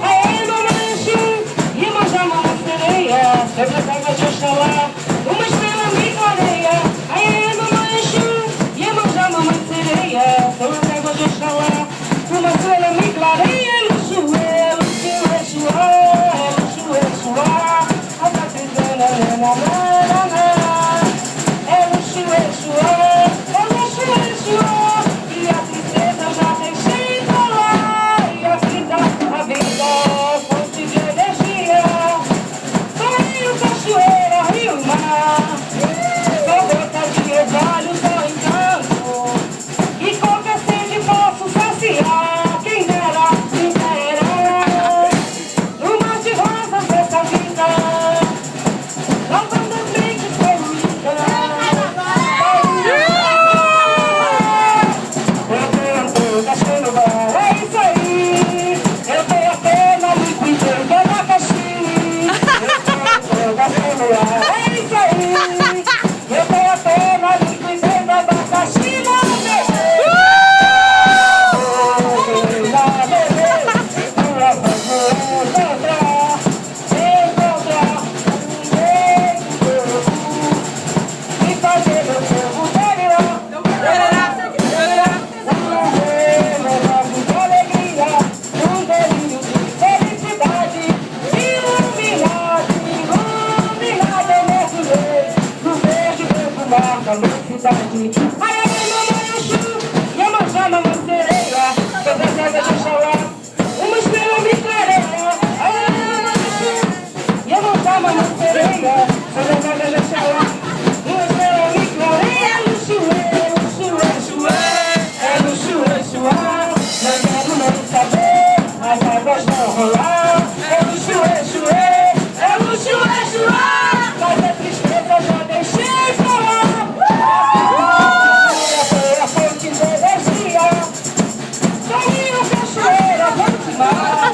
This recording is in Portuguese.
Aê, mamãe Exu, Iemanjá, mamãe sereia, sempre pega de Oxalá, uma estrela me clareia. Aê, mamãe Exu, Iemanjá, mamãe sereia, sempre pega de Oxalá, uma estrela me clareia. Luxu, Luxu, Exuá, Luxu, Exuá, a Patrizana, é Luxu, Exuá, é Luxu, Exuá, e a tristeza já tem cheio lá, e a vida, fonte de energia, só rio, cachoeira, rio e mar, só gota de orvalho, só encanto, e qualquer sede posso saciar, quem dera, no mar de rosas dessa vida, lavando as mentes poluídas. É isso aí, eu tenho a pena me cuidando do abacaxi. Eu tô gastando ar. É isso aí, eu tenho a pena me cuidando do abacaxi. Lá, bebê, lá, bebê, tua vou encontrar um jeito de fazer meu povo delirar. Um delírio de felicidade, iluminado, eu mergulhei no verde perfumar da mocidade. Aê, mamãe Exu, Iemanjá, mamãe sereia, sobre as águas de Oxalá, uma estrela me clareia. Aê, mamãe Exu, Iemanjá, mamãe sereia, sobre as águas de Oxalá, uma estrela me clareia. Luxu, Luxu, Exu, é Luxu, Exu, não quero nem saber, as águas vão rolar. É Luxu, Exu, é Luxu, Exu, mas a tristeza já deixei pra lá. Foi a fonte de energia, só rio, cachoeira, vou te mar.